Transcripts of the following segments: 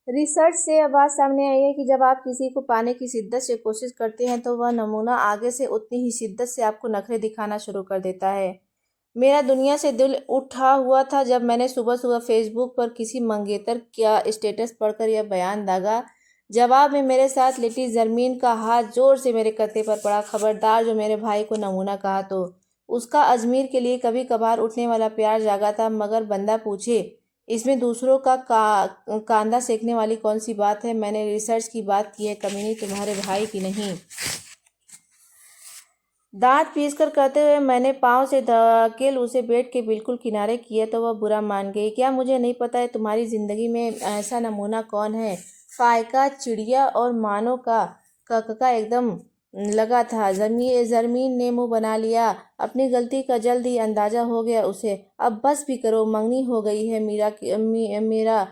Research से यह बात सामने आई है कि जब आप किसी को पाने की शिद्दत से कोशिश करते हैं तो वह नमूना आगे से उतनी ही शिद्दत से आपको नखरे दिखाना शुरू कर देता है। मेरा दुनिया से दिल उठा हुआ था जब मैंने सुबह सुबह फेसबुक पर किसी मंगेतर का स्टेटस पढ़कर यह बयान दागा। जवाब में मेरे साथ लेटी जरमीन का हाथ जोर से मेरे कंधे पर पड़ा। खबरदार, जो मेरे भाई को नमूना कहा तो उसका अजमीर के लिए कभी कभार उठने वाला प्यार जागा था। मगर बंदा पूछे, इसमें दूसरों का कांदा सेकने वाली कौन सी बात है? मैंने रिसर्च की बात की है कमीनी, तुम्हारे भाई की नहीं। दांत पीसकर कहते हुए मैंने पाँव से धकेल उसे बेड के बिल्कुल किनारे किया तो वह बुरा मान गई। क्या मुझे नहीं पता है तुम्हारी जिंदगी में ऐसा नमूना कौन है? फायका चिड़िया और मानो का कक्का एकदम लगा था। जरमीन ने मुंह बना लिया। अपनी गलती का जल्द ही अंदाजा हो गया उसे। अब बस भी करो, मंगनी हो गई है मेरा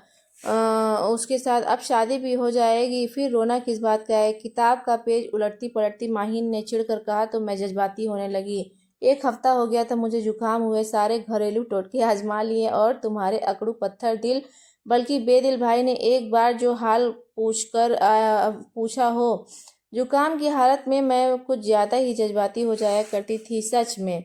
उसके साथ, अब शादी भी हो जाएगी, फिर रोना किस बात का है? किताब का पेज उलटती पलटती माहिन ने चिढ़कर कहा तो मैं जज्बाती होने लगी। 1 हफ्ता हो गया था मुझे जुकाम हुए, सारे घरेलू टोटके आजमा लिए और तुम्हारे अकड़ू पत्थर दिल बल्कि बेदिल भाई ने एक बार जो हाल पूछा हो। जुकाम की हालत में मैं कुछ ज़्यादा ही जज्बाती हो जाया करती थी सच में।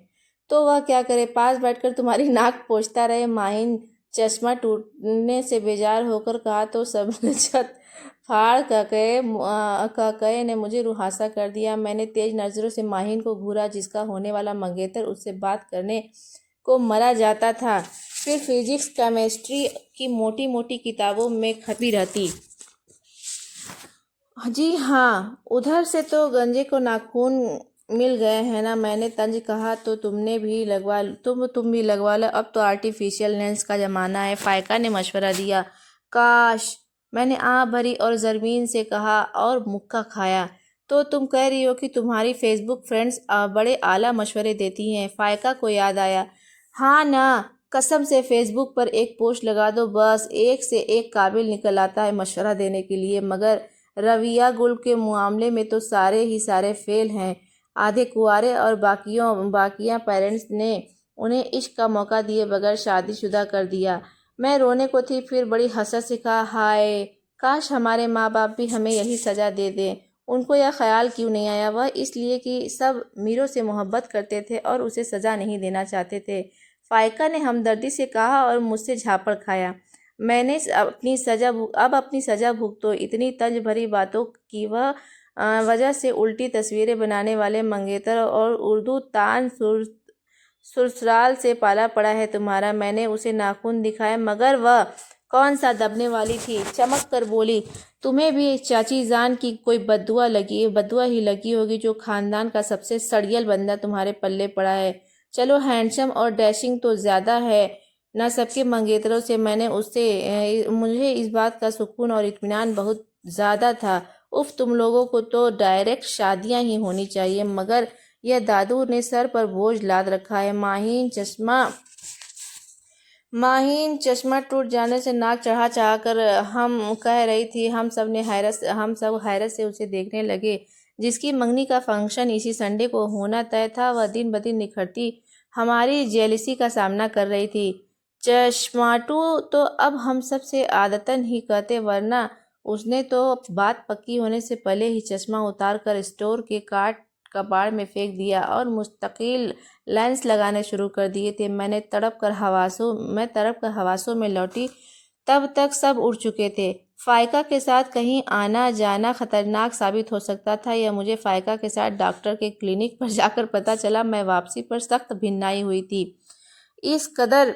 तो वह क्या करे, पास बैठकर तुम्हारी नाक पोंछता रहे। माहिन चश्मा टूटने से बेजार होकर कहा तो सब छत फाड़ ककए ने मुझे रुहासा कर दिया। मैंने तेज नज़रों से माहिन को घूरा जिसका होने वाला मंगेतर उससे बात करने को मरा जाता था, फिर फिजिक्स केमिस्ट्री की मोटी मोटी किताबों में खपी रहती। जी हाँ, उधर से तो गंजे को नाखून मिल गए हैं ना? मैंने तंज कहा तो तुम भी लगवा लो, अब तो आर्टिफिशियल लेंस का ज़माना है। फायका ने मशवरा दिया। काश, मैंने आँख भरी और जरमीन से कहा और मुक्का खाया। तो तुम कह रही हो कि तुम्हारी फेसबुक फ्रेंड्स बड़े आला मशवरे देती हैं? फायका को याद आया। हाँ ना, कसम से फेसबुक पर एक पोस्ट लगा दो, बस एक से एक काबिल निकल आता है मशवरा देने के लिए। मगर रविया गुल के मामले में तो सारे ही सारे फेल हैं। आधे कुंवारे और बाकियां पेरेंट्स ने उन्हें इश्क का मौका दिए बगैर शादीशुदा कर दिया। मैं रोने को थी, फिर बड़ी हसरत से कहा, हाय काश हमारे माँ बाप भी हमें यही सज़ा दे दें। उनको यह ख्याल क्यों नहीं आया? वह इसलिए कि सब मीरों से मोहब्बत करते थे और उसे सज़ा नहीं देना चाहते थे। फायका ने हमदर्दी से कहा और मुझसे झापड़ खाया। मैंने अब अपनी सज़ा भुगतो। इतनी तंज भरी बातों की वजह से उल्टी तस्वीरें बनाने वाले मंगेतर और उर्दू ससुराल से पाला पड़ा है तुम्हारा। मैंने उसे नाखून दिखाए मगर वह कौन सा दबने वाली थी, चमक कर बोली, तुम्हें भी चाची जान की कोई बदुआ ही लगी होगी जो खानदान का सबसे सड़ियल बंदा तुम्हारे पल्ले पड़ा है। चलो, हैंडसम और डैशिंग तो ज़्यादा है ना सबके मंगेतरों से। मुझे इस बात का सुकून और इत्मीनान बहुत ज़्यादा था। उफ, तुम लोगों को तो डायरेक्ट शादियां ही होनी चाहिए। मगर यह दादू ने सर पर बोझ लाद रखा है। माहीन चश्मा टूट जाने से नाक चढ़ा चढ़ा कर हम कह रही थी। हम सब हैरत से उसे देखने लगे। जिसकी मंगनी का फंक्शन इसी संडे को होना तय था, वह दिन ब दिन निखरती हमारी जेलिसी का सामना कर रही थी। चश्माटू तो अब हम सब से आदतन ही कहते, वरना उसने तो बात पक्की होने से पहले ही चश्मा उतार कर स्टोर के काट कबाड़ में फेंक दिया और मुस्तकिल लेंस लगाने शुरू कर दिए थे। मैं तड़प कर हवासों में लौटी, तब तक सब उड़ चुके थे। फायका के साथ कहीं आना जाना खतरनाक साबित हो सकता था। यह मुझे फायका के साथ डॉक्टर के क्लिनिक पर जाकर पता चला। मैं वापसी पर सख्त भिन्नाई हुई थी। इस कदर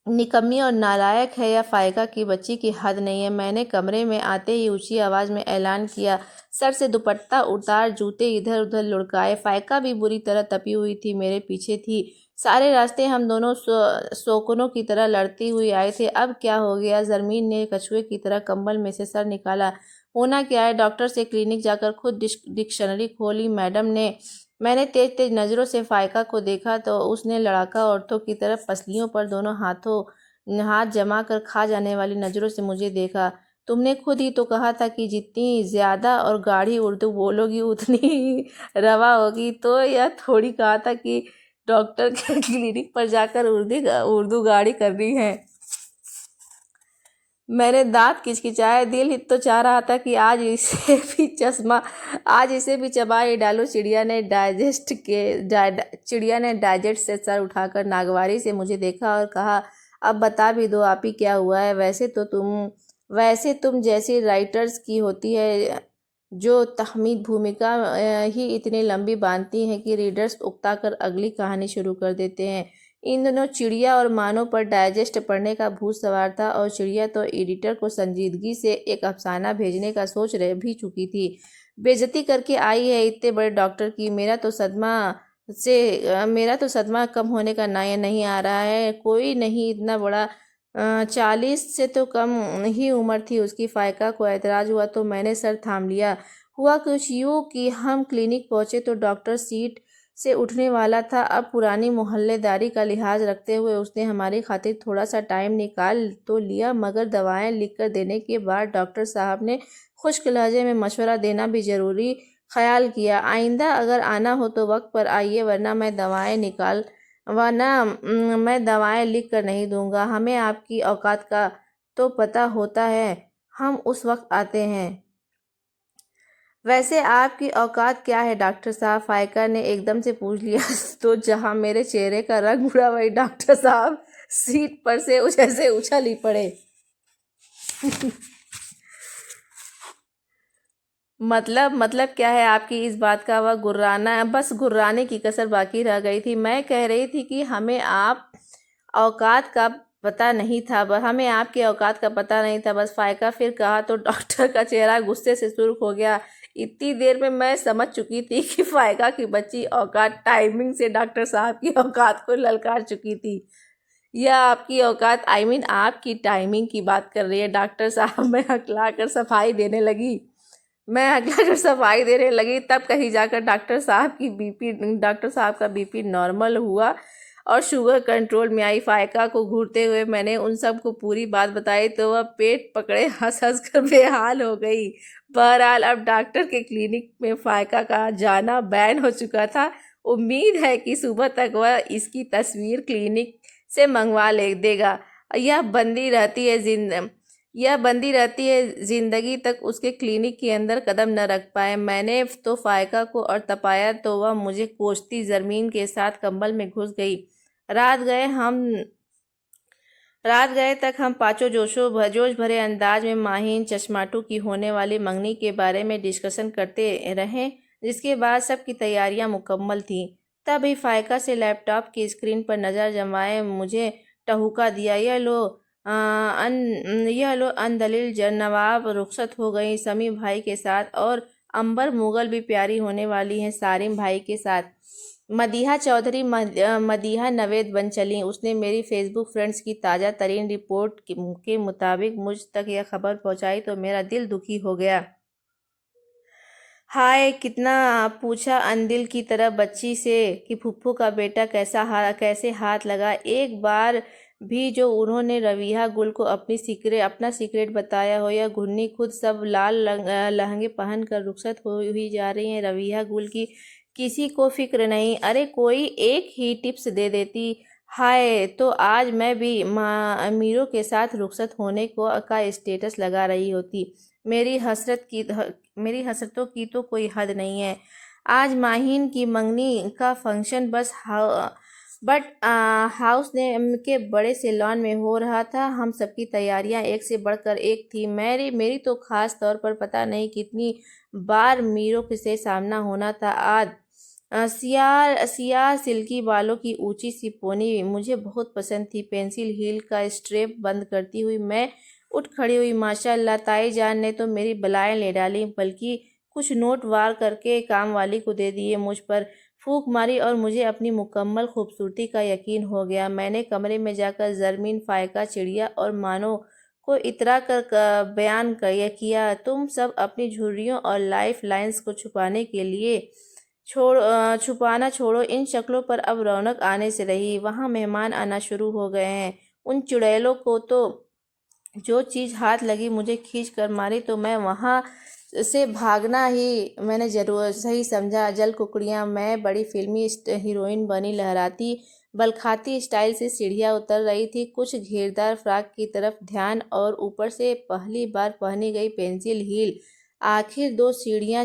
निकम्मी और नालायक है या फायका की बच्ची की हद नहीं है। मैंने कमरे में आते ही ऊंची आवाज़ में ऐलान किया, सर से दुपट्टा उतार, जूते इधर उधर लुढ़काए। फायका भी बुरी तरह तपी हुई थी, मेरे पीछे थी। सारे रास्ते हम दोनों शौकनों की तरह लड़ती हुई आए थे। अब क्या हो गया? जरमीन ने कछुए की तरह कंबल में से सर निकाला। होना क्या है? डॉक्टर से क्लिनिक जाकर खुद डिक्शनरी खोली मैडम ने। मैंने तेज तेज नज़रों से फायका को देखा तो उसने लड़ाका औरतों की तरफ पसलियों पर दोनों हाथ जमा कर खा जाने वाली नज़रों से मुझे देखा। तुमने खुद ही तो कहा था कि जितनी ज़्यादा और गाढ़ी उर्दू बोलोगी उतनी ही रवा होगी। तो यह थोड़ी कहा था कि डॉक्टर के क्लिनिक पर जाकर उर्दू गाढ़ी करनी है। मैंने दांत किचकिचाए, दिल ही तो चाह रहा था कि आज इसे भी चबा ही डालूं। चिड़िया ने डाइजेस्ट से सर उठाकर नागवारी से मुझे देखा और कहा, अब बता भी दो आप ही क्या हुआ है। वैसे तुम जैसी राइटर्स की होती है जो तहमीद भूमिका ही इतनी लंबी बांधती हैं कि रीडर्स उकता कर अगली कहानी शुरू कर देते हैं। इन दोनों चिड़िया और मानो पर डाइजेस्ट पढ़ने का भूत सवार था और चिड़िया तो एडिटर को संजीदगी से एक अफसाना भेजने का सोच रह भी चुकी थी। बेइज्जती करके आई है इतने बड़े डॉक्टर की। मेरा तो सदमा कम होने का नाया नहीं आ रहा है। कोई नहीं इतना बड़ा, 40 से तो कम ही उम्र थी उसकी। फायका को एतराज़ हुआ तो मैंने सर थाम लिया। हुआ कुछ यूँ कि हम क्लिनिक पहुँचे तो डॉक्टर सीट से उठने वाला था। अब पुरानी मोहल्लेदारी का लिहाज रखते हुए उसने हमारी खातिर थोड़ा सा टाइम निकाल तो लिया, मगर दवाएं लिख कर देने के बाद डॉक्टर साहब ने खुश्क लहजे में मशवरा देना भी ज़रूरी ख्याल किया। आइंदा अगर आना हो तो वक्त पर आइए, वरना मैं दवाएं लिख कर नहीं दूंगा। हमें आपकी औकात का तो पता होता है, हम उस वक्त आते हैं। वैसे आपकी औकात क्या है डॉक्टर साहब? फाइका ने एकदम से पूछ लिया। तो जहां मेरे चेहरे का रंग उड़ा, वही डॉक्टर साहब सीट पर से जैसे उछल ही पड़े। मतलब क्या है आपकी इस बात का? वह गुर्राना, बस गुर्राने की कसर बाकी रह गई थी। मैं कह रही थी कि औकात का पता नहीं था हमें आपकी औकात का पता नहीं था बस। फायका फिर कहा तो डॉक्टर का चेहरा गुस्से से सुर्ख हो गया। इतनी देर में मैं समझ चुकी थी कि फायका की बच्ची औकात टाइमिंग से डॉक्टर साहब की औकात को ललकार चुकी थी। यह आपकी औकात आपकी टाइमिंग की बात कर रही है डॉक्टर साहब। मैं अगला सफाई देने लगी तब कहीं जाकर डॉक्टर साहब का बीपी नॉर्मल हुआ और शुगर कंट्रोल में आई। फायका को घूरते हुए मैंने उन सब को पूरी बात बताई तो वह पेट पकड़े हंस हंस कर बेहाल हो गई। बहरहाल अब डॉक्टर के क्लिनिक में फायका का जाना बैन हो चुका था। उम्मीद है कि सुबह तक वह इसकी तस्वीर क्लिनिक से मंगवा ले देगा। यह बंदी रहती है जिंदगी तक उसके क्लिनिक के अंदर कदम न रख पाए। मैंने तो फायका को और तपाया तो वह मुझे कोसती जमीन के साथ कंबल में घुस गई। रात गए तक हम पांचों जोश भरे अंदाज में माहीन चश्माटू की होने वाली मंगनी के बारे में डिस्कशन करते रहे, जिसके बाद सबकी तैयारियां मुकम्मल थीं। तभी फायका से लैपटॉप की स्क्रीन पर नज़र जमाए मुझे टहुका दिया, यह लो अनदलील नवाब रुखसत हो गई समी भाई के साथ, और अंबर मुगल भी प्यारी होने वाली हैं सारिम भाई के साथ। मदीहा चौधरी मदीहा नवेद बन चली। उसने मेरी फेसबुक फ्रेंड्स की ताज़ा तरीन रिपोर्ट के मुताबिक मुझ तक यह खबर पहुंचाई तो मेरा दिल दुखी हो गया। हाय, कितना पूछा अनदिल की तरह बच्ची से कि फुफ्फू का बेटा कैसे हाथ लगा। एक बार भी जो उन्होंने रवीहा गुल को अपना सीक्रेट बताया हो। या घुन्नी खुद सब लाल लहंगे पहन कर रुखसत हुई जा रही हैं रवीहा गुल की, किसी को फिक्र नहीं। अरे कोई एक ही टिप्स दे देती। हाय, तो आज मैं भी अमीरों के साथ रुखसत होने का स्टेटस लगा रही होती। मेरी हसरतों की तो कोई हद नहीं है। आज माहीन की मंगनी का फंक्शन हाउस के बड़े से लॉन में हो रहा था। हम सबकी तैयारियां एक से बढ़कर एक थी। मेरी तो खास तौर पर पता नहीं कितनी बार मीरों से सामना होना था। आज सियाह सिल्की बालों की ऊंची सी पोनी मुझे बहुत पसंद थी। पेंसिल हील का स्ट्रेप बंद करती हुई मैं उठ खड़ी हुई। माशाअल्लाह, ताई जान ने तो मेरी बलाएं ले डाली, बल्कि कुछ नोट वार करके काम वाली को दे दिए। मुझ पर फूंक मारी और मुझे अपनी मुकम्मल खूबसूरती का यकीन हो गया। मैंने कमरे में जाकर जरमीन, फायका, चिड़िया और मानो को इतरा कर बयान किया, तुम सब अपनी झुर्रियों और लाइफ लाइन्स को छुपाना छोड़ो। इन शक्लों पर अब रौनक आने से रही। वहाँ मेहमान आना शुरू हो गए हैं। उन चुड़ैलों को तो जो चीज़ हाथ लगी मुझे खींच कर मारी, तो मैं वहाँ से भागना ही मैंने जरूर सही समझा। जल कुकड़ियाँ, मैं बड़ी फिल्मी हीरोइन बनी लहराती बलखाती स्टाइल से सीढ़ियाँ उतर रही थी, कुछ घेरदार फ्रॉक की तरफ ध्यान और ऊपर से पहली बार पहनी गई पेंसिल हील। आखिर 2 सीढ़ियाँ